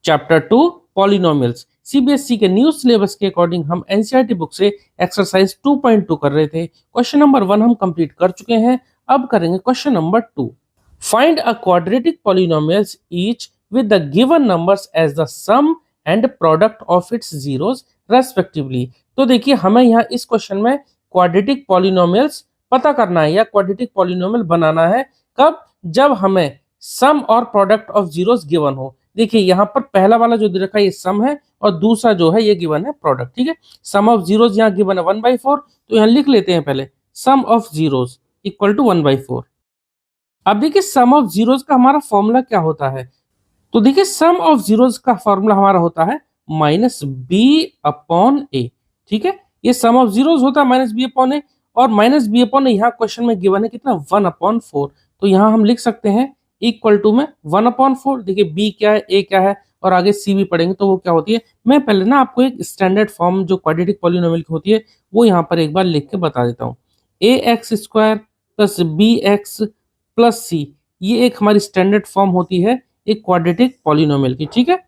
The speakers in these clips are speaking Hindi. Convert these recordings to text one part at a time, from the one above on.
Chapter 2 polynomials. सीबीएसई के न्यू सिलेबस के अकॉर्डिंग हम एनसीईआरटी बुक से एक्सरसाइज 2.2 कर रहे थे। क्वेश्चन नंबर 1 हम कंप्लीट कर चुके हैं। अब करेंगे question number 2। Find a quadratic polynomials each with the given numbers as the sum and product of its zeros respectively. तो देखिए हमें यहाँ इस क्वेश्चन में क्वाड्रेटिक पॉलिनोमियल्स पता करना है या क्वाड्रेटिक पॉलिनोमियल बनाना है। कब? जब हमें सम और प्रोडक्ट ऑफ जीरोस गिवन हो। देखिए यहाँ पर पहला वाला जो दे रखा है ये सम है और दूसरा जो है ये गिवन है प्रोडक्ट। ठीक है, सम ऑफ जीरोस यहाँ गिवन है 1/4, तो यहाँ लिख लेते हैं पहले सम ऑफ जीरोस इक्वल टू 1/4। अब देखिए सम ऑफ जीरोस का हमारा फॉर्मूला क्या होता है, तो देखिए सम ऑफ जीरोस का फॉर्मूला हमारा होता है -b/a। ठीक है, ये सम ऑफ जीरोस होता है -b/a और -b/a यहाँ क्वेश्चन में गिवन है कितना 1/4। तो यहाँ हम लिख सकते हैं इक्वल टू में 1/4। देखिए b क्या है, a क्या है और आगे c भी पढ़ेंगे तो वो क्या होती है। मैं पहले ना आपको एक स्टैंडर्ड फॉर्म जो क्वाड्रेटिक पॉलिनोमियल की होती है वो यहाँ पर एक बार लिख के बता देता हूँ। ax² + bx + c, ये एक हमारी स्टैंडर्ड फॉर्म होती है एक क्वाड्रेटिक पॉलिनोमियल की। ठीक है,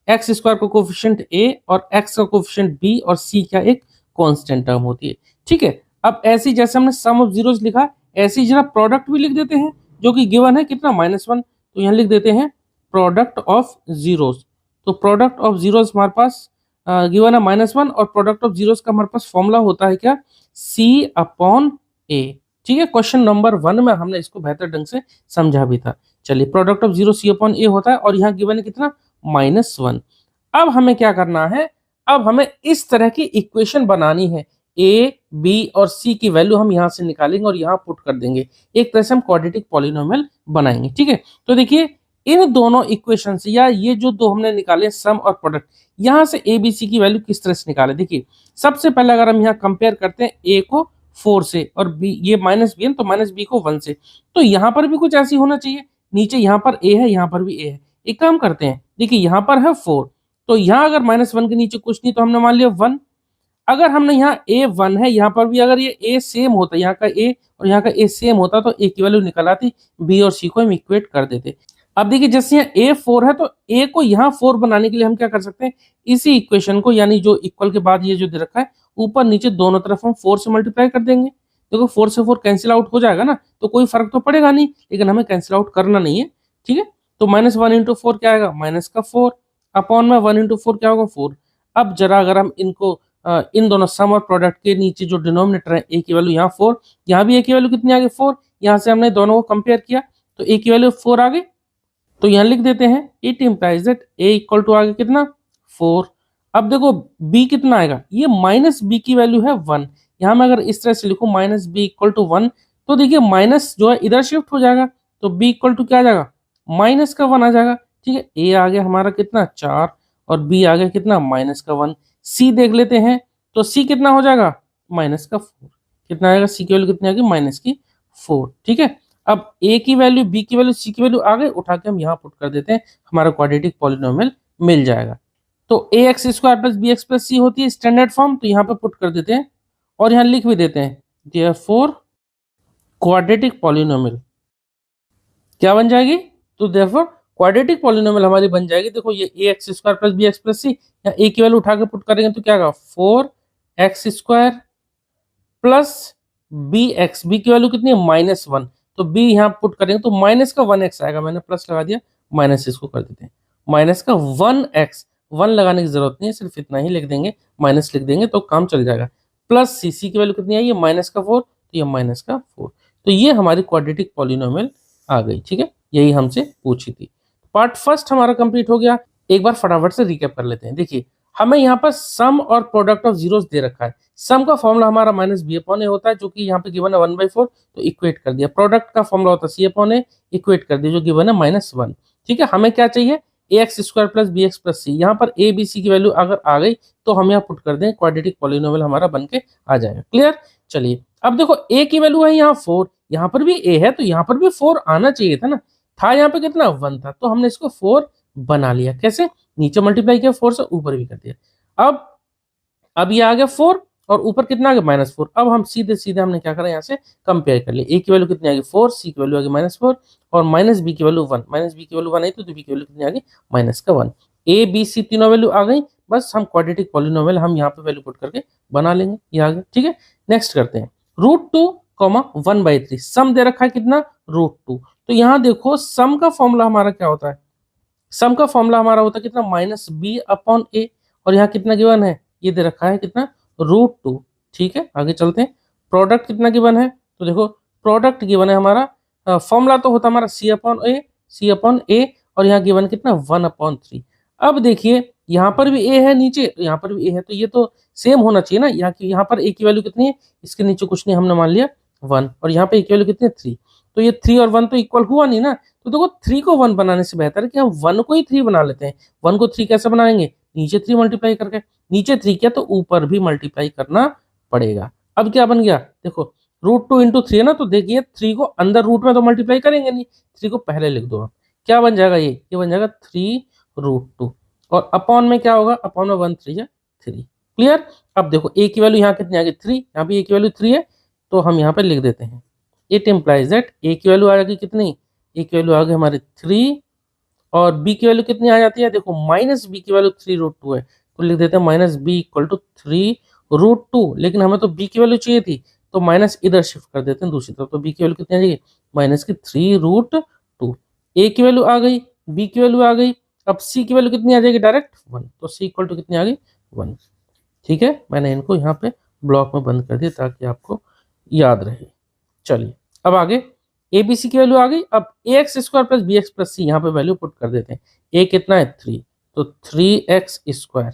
x² का कोफिशिएंट a और x का कोफिशिएंट b और c क्या एक कांस्टेंट टर्म होती है। ठीक है, अब ऐसे जैसे हमने सम ऑफ जीरोस लिखा ऐसे ही जरा प्रोडक्ट भी लिख देते हैं जो कि गिवन है कितना -1। तो यहाँ लिख देते हैं प्रोडक्ट ऑफ जीरोस। तो प्रोडक्ट ऑफ जीरोस हमारे पास गिवन है -1 और प्रोडक्ट ऑफ जीरोस का हमारे पास फॉर्मूला होता है क्या c/a। ठीक है, क्वेश्चन नंबर 1 में हमने इसको बेहतर ढंग से समझा भी था। चलिए प्रोडक्ट ऑफ जीरो c/a होता है और यहाँ गिवन है कितना -1। अब हमें क्या करना है, अब हमें इस तरह की इक्वेशन बनानी है। a, b और c की वैल्यू हम यहाँ से निकालेंगे और यहाँ पुट कर देंगे। एक तरह से हम क्वाड्रेटिक पॉलिनोमियल बनाएंगे। ठीक है, तो देखिए इन दोनों इक्वेशन से या ये जो दो हमने निकाले सम और प्रोडक्ट, यहाँ से a b c की वैल्यू किस तरह से निकाले। देखिए सबसे पहले अगर हम यहाँ कंपेयर करते हैं a को 4 से और b ये -b है तो -b को 1 से, तो यहाँ पर भी कुछ ऐसी होना चाहिए। नीचे यहाँ पर a है यहाँ पर भी a है। एक काम करते हैं, देखिए यहाँ पर है 4 तो यहाँ अगर -1 के नीचे कुछ नहीं तो हमने मान लिया 1। अगर हमने यहाँ a 1 है यहाँ पर भी अगर ये a सेम होता, यहाँ का a और यहाँ का a सेम होता तो a की वैल्यू निकल आती, b और c को हम इक्वेट कर देते। अब देखिए जैसे यहाँ a 4 है तो a को यहाँ 4 बनाने के लिए हम क्या कर सकते हैं, इसी इक्वेशन को यानी जो इक्वल के बाद ये जो दे रखा है ऊपर नीचे दोनों तरफ हम 4 से मल्टीप्लाई कर देंगे। देखो 4 से 4 कैंसिल आउट हो जाएगा ना, तो कोई फर्क तो पड़ेगा नहीं, लेकिन हमें कैंसिल आउट करना नहीं है। ठीक है, तो -1 × 4 क्या आएगा -4 अपॉन में 1 × 4 क्या होगा 4। अब जरा अगर हम इनको इन दोनों सम और प्रोडक्ट के नीचे जो डिनोमिनेटर है a की वैल्यू यहाँ 4, यहाँ भी a की वैल्यू कितनी आ गई 4, यहाँ से हमने दोनों को कंपेयर किया तो a की वैल्यू 4 आ गई। तो यहाँ लिख देते हैं it implies that a equal to आ गया कितना 4। अब देखो b कितना आएगा, ये -b की वैल्यू है 1। यहाँ मैं अगर इस तरह से लिखूं -b इक्वल टू 1 तो देखिए माइनस जो है इधर शिफ्ट हो जाएगा तो b इक्वल टू क्या आ जाएगा -1 आ जाएगा। ठीक है, a आ गया हमारा कितना 4 और b आ गया कितना -1। c देख लेते हैं तो c कितना हो जाएगा -4। कितना आएगा c की वैल्यू कितनी आ गई -4। ठीक है, अब a की वैल्यू b की वैल्यू c की वैल्यू आ गई, उठा के हम यहाँ पुट कर देते हैं, हमारा क्वाड्रेटिक पॉलिनोमियल मिल जाएगा। तो ax² + bx + c होती है स्टैंडर्ड फॉर्म, तो यहाँ पे पुट कर देते हैं और यहाँ लिख भी देते हैं देयरफॉर क्वाड्रेटिक पॉलिनोमियल क्या बन जाएगी, तो देयरफॉर क्वाड्रेटिक पॉलिनोमियल हमारी बन जाएगी। देखो ये ax² + bx + c, या a की वैल्यू उठा के पुट करेंगे तो क्या आएगा 4x² + bx, b की वैल्यू कितनी है -1 तो b यहाँ पुट करेंगे तो -1x आएगा। मैंने प्लस लगा दिया, माइनस इसको कर देते हैं -1x। 1 लगाने की जरूरत नहीं है, सिर्फ इतना ही लिख देंगे, माइनस लिख देंगे तो काम चल जाएगा। प्लस c की वैल्यू कितनी आई है -4 तो ये -4। तो ये हमारी क्वाड्रेटिक पॉलिनोमियल आ गई। ठीक है, यही हमसे पूछी थी। पार्ट फर्स्ट हमारा कंप्लीट हो गया। एक बार फटाफट से रिकैप कर लेते हैं। देखिए हमें यहाँ पर सम और प्रोडक्ट ऑफ जीरोस दे रखा है। सम का फॉर्मूला हमारा -b/a होता है जो कि यहाँ पे गिवन है 1/4 तो इक्वेट कर दिया। प्रोडक्ट का फॉर्मूला होता है c/a, इक्वेट कर दिया जो गिवन है -1। ठीक है, हमें क्या चाहिए ax² + bx + c। यहाँ पर a b c की वैल्यू अगर आ गई तो हम यहाँ पुट कर दें, क्वाड्रेटिक पॉलिनोमियल हमारा बन के आ जाएगा। क्लियर, चलिए अब देखो a की वैल्यू है यहाँ 4, यहाँ पर भी a है तो यहाँ पर भी 4 आना चाहिए था ना, था यहाँ पे कितना 1 था तो हमने इसको 4 बना लिया। कैसे, नीचे मल्टीप्लाई किया 4 से, ऊपर भी कर दिया। अब ये आ गया 4 और ऊपर कितना आ गया -4। अब हम सीधे सीधे हमने क्या करा यहाँ से कंपेयर कर लिया। a की वैल्यू कितनी आ गई 4, c की वैल्यू आ गई -4 और -b की वैल्यू 1। -b की वैल्यू 1 आई तो b की वैल्यू कितनी आ गई -1। ए बी सी तीनों वैल्यू आ गई, बस हम क्वाड्रेटिक पॉलिनोमियल हम यहाँ पे वैल्यू पुट करके बना लेंगे, ये आ गया। ठीक है, नेक्स्ट करते हैं √2, 1/3 सम दे रखा है कितना √2। तो यहाँ देखो सम का फॉर्मूला हमारा क्या होता है, सम का फॉर्मूला हमारा होता है कितना -b/a, और यहाँ कितना गिवन है, ये दे रखा है कितना √2। ठीक है, आगे चलते हैं। प्रोडक्ट कितना गिवन है, तो देखो प्रोडक्ट गिवन है हमारा, फॉर्मूला तो होता हमारा c/a, और यहाँ गिवन कितना 1/3। अब देखिए यहाँ पर भी a है नीचे, यहाँ पर भी a है, तो ये तो सेम होना चाहिए ना। यहाँ पर a की वैल्यू कितनी है, इसके नीचे कुछ नहीं, हमने मान लिया 1, और यहाँ पे a की वैल्यू कितनी है 3। तो ये 3 और 1 तो इक्वल हुआ नहीं ना, तो देखो 3 को 1 बनाने से बेहतर है कि हम 1 को ही 3 बना लेते हैं। 1 को 3 कैसे बनाएंगे, नीचे 3 मल्टीप्लाई करके, नीचे 3 किया तो ऊपर भी मल्टीप्लाई करना पड़ेगा। अब क्या बन गया, देखो √2 × 3 है ना, तो देखिए 3 को अंदर रूट में तो मल्टीप्लाई करेंगे नहीं, 3 को पहले लिख दो आप, क्या बन जाएगा, ये बन जाएगा 3√2, और अपॉन में क्या होगा, अपॉन में 1 3 है 3। क्लियर। अब देखो a की वैल्यू यहाँ कितनी आ गई 3, यहाँ भी a की वैल्यू 3 है, तो हम यहाँ पे लिख देते हैं इट इम्प्लाइज दैट a की वैल्यू आ गई कितनी, a की वैल्यू आ गई हमारी 3, और b की वैल्यू कितनी आ जाती है, देखो -b की वैल्यू 3√2 है, तो लिख देते हैं -b = 3√2। लेकिन हमें तो b की वैल्यू चाहिए थी, तो माइनस इधर शिफ्ट कर देते हैं दूसरी तरफ, तो b की वैल्यू कितनी आ जाएगी -3√2। a की वैल्यू आ गई, b की वैल्यू आ गई, अब c की वैल्यू कितनी आ जाएगी डायरेक्ट 1, तो c = कितनी आ गई 1। ठीक है, मैंने इनको यहाँ पे ब्लॉक में बंद कर दिया ताकि आपको याद रहे। चलिए अब आगे ए बी सी की वैल्यू आ गई, अब ax² + bx + c यहाँ पे वैल्यू पुट कर देते हैं। a कितना है 3, तो 3x²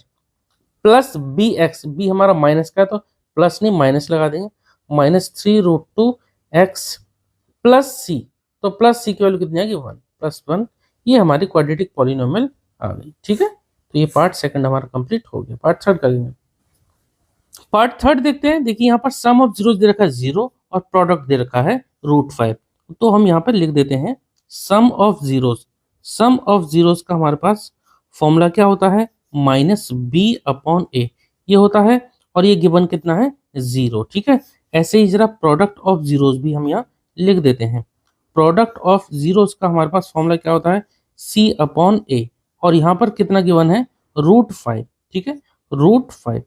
प्लस b हमारा माइनस का है, तो प्लस नहीं माइनस लगा देंगे, -3√2x प्लस c, तो प्लस c की वैल्यू कितनी आ गई 1 + 1। ये हमारी क्वाड्रेटिक पॉलिनोमियल आ गई। ठीक है, तो ये पार्ट सेकंड हमारा कंप्लीट हो गया। पार्ट थर्ड करेंगे। पार्ट थर्ड देखते हैं। देखिए यहाँ पर सम ऑफ जीरोस दे रखा है 0 और प्रोडक्ट दे रखा है √5। तो हम यहाँ पर लिख देते हैं sum of zeros. Sum of zeros का हमारे पास फॉर्मूला क्या होता है, -b/a ये होता है, और ये गिवन कितना है 0। ठीक है, ऐसे ही जरा प्रोडक्ट ऑफ जीरोस भी हम यहाँ लिख देते हैं। प्रोडक्ट ऑफ जीरोस का हमारे पास फॉर्मूला क्या होता है c/a, और यहाँ पर कितना गिवन है √5। ठीक है, √5।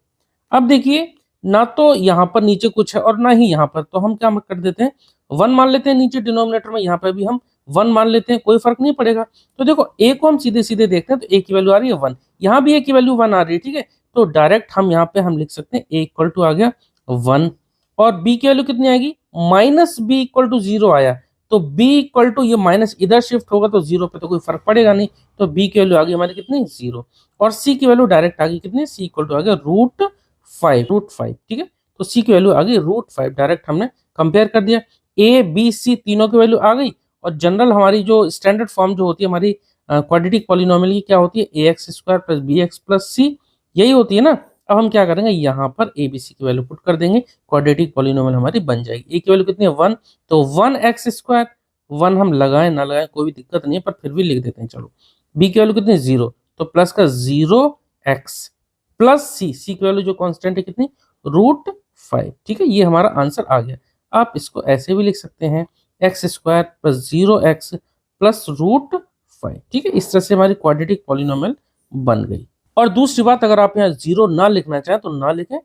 अब देखिए ना तो यहाँ पर नीचे कुछ है और ना ही यहाँ पर, तो हम क्या कर देते हैं 1 मान लेते हैं नीचे डिनोमिनेटर में, यहाँ पर भी हम 1 मान लेते हैं, कोई फर्क नहीं पड़ेगा। तो देखो a को हम सीधे सीधे देखते हैं, तो a की वैल्यू आ रही है 1, यहाँ भी a की वैल्यू 1 आ रही है। ठीक है, तो डायरेक्ट हम यहाँ पे हम लिख सकते हैं a = आ गया 1, और b की वैल्यू कितनी आएगी -b = 0 आया, तो b = ये माइनस इधर शिफ्ट होगा तो 0 पे तो कोई फर्क पड़ेगा नहीं, तो b की वैल्यू आ गई हमारी कितनी 0, और c की वैल्यू डायरेक्ट आ गई कितनी, c = आ गया √5। ठीक है, तो c की वैल्यू आ गई √5, डायरेक्ट हमने कंपेयर कर दिया। a b c तीनों की वैल्यू आ गई, और जनरल हमारी जो स्टैंडर्ड फॉर्म जो होती है हमारी क्वाड्रेटिक पॉलिनोमियल की क्या होती है ax² + bx + c, यही होती है ना। अब हम क्या करेंगे, यहाँ पर a b c की वैल्यू पुट कर देंगे, क्वाड्रेटिक पॉलिनोमियल हमारी बन जाएगी। a की वैल्यू कितनी है 1, तो 1x², 1 हम लगाएं ना लगाएं कोई भी दिक्कत नहीं है, पर फिर भी लिख देते हैं चलो। b की वैल्यू कितनी है 0, तो प्लस का 0x प्लस c की वैल्यू जो कांस्टेंट है कितनी √5। ठीक है, ये हमारा आंसर आ गया। आप इसको ऐसे भी लिख सकते हैं x² + 0x + √5। ठीक है, इस तरह से हमारी क्वाड्रेटिक पॉलिनोमियल बन गई। और दूसरी बात, अगर आप यहाँ 0 ना लिखना चाहें तो ना लिखें,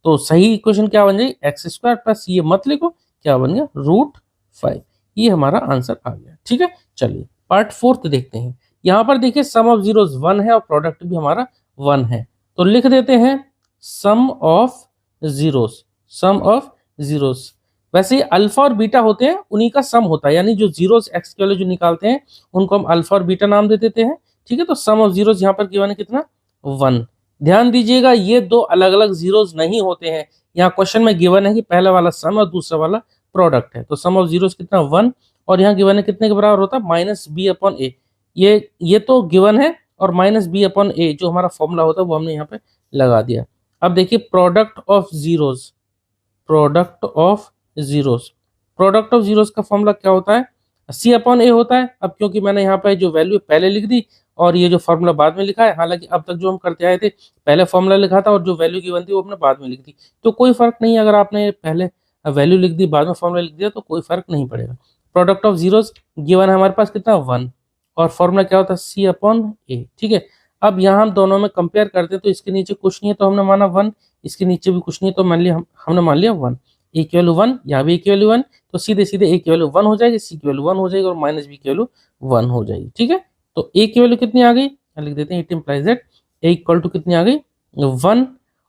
तो सही इक्वेशन क्या बन जाएगी x² + ये मत लिखो, क्या बन गया √5। ये हमारा आंसर आ गया। ठीक है, चलिए पार्ट फोर्थ देखते हैं। यहाँ पर देखिए सम ऑफ जीरोस 1 है और प्रोडक्ट भी हमारा 1 है, तो लिख देते हैं sum of zeros. Sum of zeros, वैसे ही अल्फा और बीटा होते हैं, उन्हीं का सम होता है, यानी जो जीरोस एक्स के वाले जो निकालते हैं उनको हम अल्फा और बीटा नाम दे देते हैं। ठीक है, तो सम ऑफ जीरोस यहाँ पर गिवन है कितना 1। ध्यान दीजिएगा ये दो अलग अलग जीरोस नहीं होते हैं, यहाँ क्वेश्चन में गिवन है कि पहला वाला सम और दूसरा वाला प्रोडक्ट है, तो सम ऑफ जीरोस कितना 1, और यहाँ गिवन है कितने के बराबर होता है -b/a। ये तो गिवन है, और -b/a जो हमारा फॉर्मूला होता है वो हमने यहाँ पे लगा दिया। अब देखिए product of zeros, product of zeros, product of zeros का फॉर्मूला क्या होता है c/a होता है। अब क्योंकि मैंने यहाँ पे जो वैल्यू पहले लिख दी और ये जो फॉर्मूला बाद में लिखा है, हालांकि अब तक जो हम करते आए थे पहले फॉर्मूला लिखा था और जो वैल्यू गिवन थी वो हमने बाद में लिख दी, तो कोई फर्क नहीं, अगर आपने पहले वैल्यू लिख दी बाद में फॉर्मूला लिख दिया तो कोई फर्क नहीं पड़ेगा। प्रोडक्ट ऑफ जीरोस गिवन है हमारे पास कितना 1, और फॉर्मूला क्या होता है c/a। ठीक है, अब यहाँ हम दोनों में कंपेयर करते हैं तो इसके नीचे कुछ नहीं है तो हमने माना 1, इसके नीचे भी कुछ नहीं है तो मान लिया हमने मान लिया 1। ए की वैल्यू 1, यहाँ भी ए की वैल्यू 1, तो सीधे सीधे ए की वैल्यू 1 हो जाएगी, सी की वैल्यू 1 हो जाएगी और माइनस बी की वैल्यू 1 हो जाएगी। ठीक है, तो ए की वैल्यू कितनी आ गई, लिख देते हैं, it implies that A equal to कितनी आ गई 1।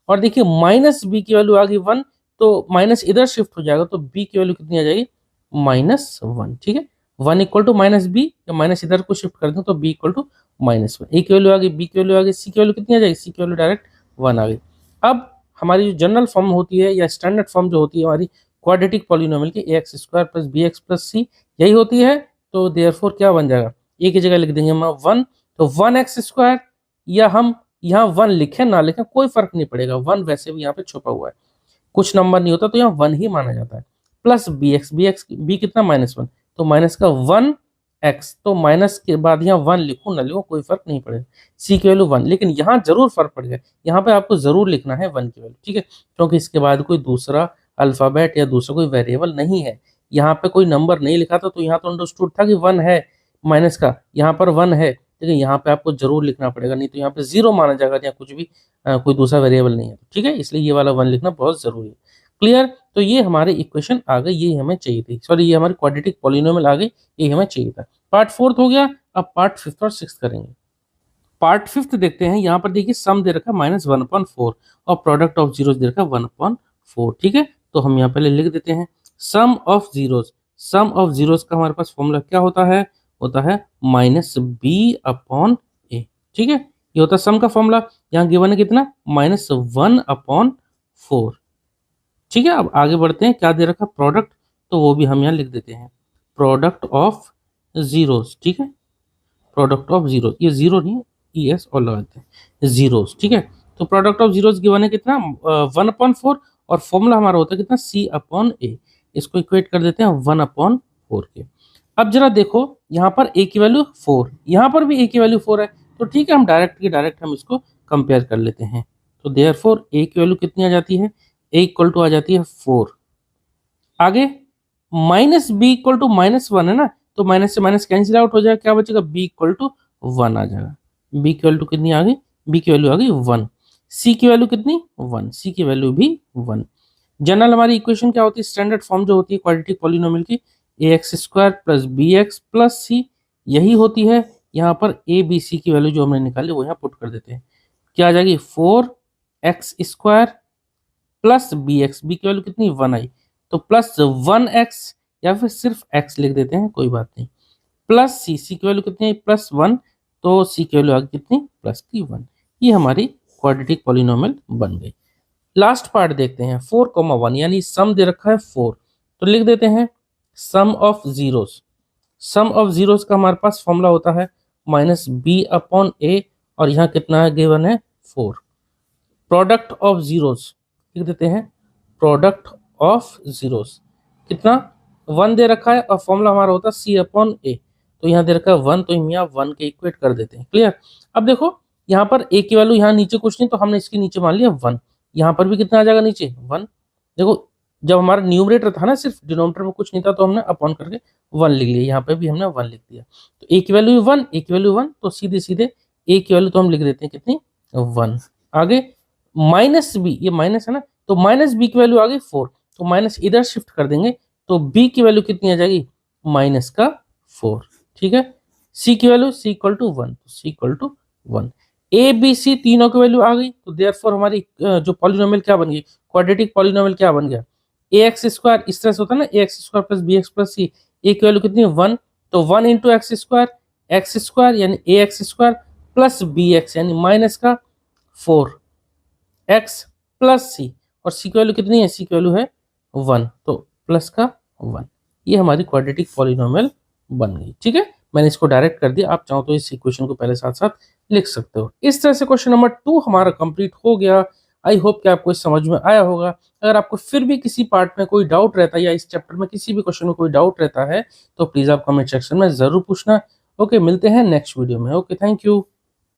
और देखिए माइनस बी की वैल्यू आ गई 1, तो माइनस इधर शिफ्ट हो जाएगा तो बी की वैल्यू कितनी आ जाएगी -1। ठीक है, 1 इक्वल टू माइनस बी, या माइनस इधर को शिफ्ट कर दें तो बी इक्वल टू -1। ए की वैल्यू आ गई, बी की वैल्यू आ गई, सी की वैल्यू कितनी आ जाएगी, सी की वैल्यू डायरेक्ट 1 आ गई। अब हमारी जो जनरल फॉर्म होती है या स्टैंडर्ड फॉर्म जो होती है हमारी क्वाड्रेटिक पॉलिनोमियल की, ax square plus B X plus C, यही होती है। तो देयरफॉर क्या बन जाएगा, ए की जगह लिख देंगे हम 1, तो 1x स्क्वायर, या हम यहाँ 1 लिखें ना लिखें कोई फर्क नहीं पड़ेगा, 1 वैसे भी यहाँ पे छुपा हुआ है, कुछ नंबर नहीं होता तो यहाँ 1 ही माना जाता है, प्लस बी एक्स, बी कितना -1, तो माइनस का 1x, तो माइनस के बाद यहाँ 1 लिखूं ना लिखूं कोई फर्क नहीं पड़ेगा, सी की वैल्यू 1, लेकिन यहाँ जरूर फर्क पड़ेगा, यहाँ पे आपको जरूर लिखना है 1 की वैल्यू। ठीक है, क्योंकि इसके बाद कोई दूसरा अल्फाबेट या दूसरा कोई वेरिएबल नहीं है, यहाँ पे कोई नंबर नहीं लिखा था, तो यहाँ तो अंडरस्टूड था कि 1 है माइनस का, यहाँ पर 1 है, लेकिन यहाँ पे आपको जरूर लिखना पड़ेगा, नहीं तो यहाँ पे 0 माना जाएगा या कुछ भी कोई दूसरा वेरिएबल नहीं है। ठीक है, इसलिए ये वाला 1 लिखना बहुत जरूरी है। क्लियर, तो ये हमारे इक्वेशन आ गई, ये हमें चाहिए थी, सॉरी ये हमारी क्वाड्रेटिक पॉलिनोमियल आ गई, ये हमें चाहिए था। पार्ट 4 हो गया, अब पार्ट 5 और 6 करेंगे। पार्ट 5 देखते हैं, यहाँ पर देखिए सम दे रखा है -1/4 और प्रोडक्ट ऑफ जीरोस दे रखा है 1/4। ठीक है, तो हम यहाँ पहले लिख देते हैं sum of zeros, sum of zeros का हमारे पास फॉर्मूला क्या होता है -b/a। ठीक है, ये होता है सम का फॉर्मूला, यहाँ गिवन है कितना -1/4। ठीक है, अब आगे बढ़ते हैं, क्या दे रखा प्रोडक्ट, तो वो भी हम यहाँ लिख देते हैं प्रोडक्ट ऑफ जीरोस। ठीक है, प्रोडक्ट ऑफ जीरो, ये जीरो नहीं है, ES और लगाते हैं जीरोस। ठीक है, तो प्रोडक्ट ऑफ जीरोस गिवन है कितना 1/4 और फॉर्मूला हमारा होता है कितना C/A, इसको इक्वेट कर देते हैं 1/4 के। अब जरा देखो यहाँ पर a की वैल्यू 4, यहाँ पर भी a की वैल्यू 4 है, तो ठीक है हम डायरेक्ट हम इसको कंपेयर कर लेते हैं। तो देयरफॉर a की वैल्यू कितनी आ जाती है, a इक्वल टू आ जाती है 4। आगे माइनस b इक्वल टू -1 है ना, तो माइनस से माइनस कैंसिल आउट हो जाएगा, क्या बचेगा b इक्वल टू 1 आ जाएगा। b की वैल्यू कितनी आ गई, b की वैल्यू आ गई 1। c की वैल्यू कितनी 1, c की वैल्यू भी 1। जनरल हमारी इक्वेशन क्या होती है, स्टैंडर्ड फॉर्म जो होती है क्वाड्रेटिक पॉलिनोमियल की, ax square plus bx plus c, यही होती है। यहाँ पर a b c की वैल्यू जो हमने निकाली वो यहाँ पुट कर देते हैं, क्या आ जाएगी 4x square plus bx, b की वैल्यू कितनी 1 आई, तो प्लस 1x, या फिर सिर्फ x लिख देते हैं कोई बात नहीं, प्लस c, c की वैल्यू कितनी है +1, तो c की वैल्यू आ गई कितनी +1। ये हमारी क्वाड्रेटिक पॉलिनोमियल बन गई। लास्ट पार्ट देखते हैं 4,1, यानी सम दे रखा है 4, तो लिख देते हैं sum of zeros. Sum of zeros का हमारे पास फॉर्मूला होता है -b/a, और यहाँ कितना गिवन है 4। प्रोडक्ट ऑफ जीरोस लिख देते हैं प्रोडक्ट ऑफ जीरोस, कितना 1 दे रखा है और फॉर्मूला हमारा होता है C/A, तो यहाँ दे रखा है 1, तो हम यहाँ 1 के इक्वेट कर देते हैं। क्लियर, अब देखो यहाँ पर a की वैल्यू, यहाँ नीचे कुछ नहीं तो हमने इसके नीचे मान लिया 1, यहाँ पर भी कितना आ जाएगा नीचे 1। देखो जब हमारा न्यूमरेटर था ना, सिर्फ डिनोमिनेटर में कुछ नहीं था, तो हमने अपॉन करके 1 लिख लिया, यहाँ पे भी हमने 1 लिख दिया, तो a की वैल्यू 1, a की वैल्यू 1, तो सीधे सीधे a की वैल्यू तो हम लिख देते हैं कितनी 1। आगे माइनस b, ये माइनस है ना, तो माइनस b की वैल्यू आ गई 4, तो माइनस इधर शिफ्ट कर देंगे, तो b की वैल्यू कितनी आ जाएगी -4। ठीक है, c की वैल्यू c इक्वल टू 1, तो c equal to 1। a b c तीनों की वैल्यू आ गई, तो देयरफॉर हमारी जो पॉलिनोमियल क्या बन गई, क्वाड्रेटिक पॉलिनोमियल क्या बन गया, ax स्क्वायर, इस तरह से होता है ना ax square plus bx plus c, a की वैल्यू कितनी 1, तो 1 इंटू एक्स स्क्वायर यानी ax स्क्वायर प्लस bx यानी माइनस का 4x प्लस c, और c की वैल्यू कितनी है, c की वैल्यू है 1, तो प्लस का 1। ये हमारी क्वाड्रेटिक पॉलिनोमियल बन गई। ठीक है, मैंने इसको डायरेक्ट कर दिया, आप चाहो तो इस इक्वेशन को पहले साथ साथ लिख सकते हो। इस तरह से क्वेश्चन नंबर 2 हमारा कंप्लीट हो गया। आई होप कि आपको इस समझ में आया होगा। अगर आपको फिर भी किसी पार्ट में कोई डाउट रहता है या इस चैप्टर में किसी भी क्वेश्चन में कोई डाउट रहता है तो प्लीज आप कमेंट सेक्शन में जरूर पूछना। ओके, मिलते हैं नेक्स्ट वीडियो में। Okay, thank you.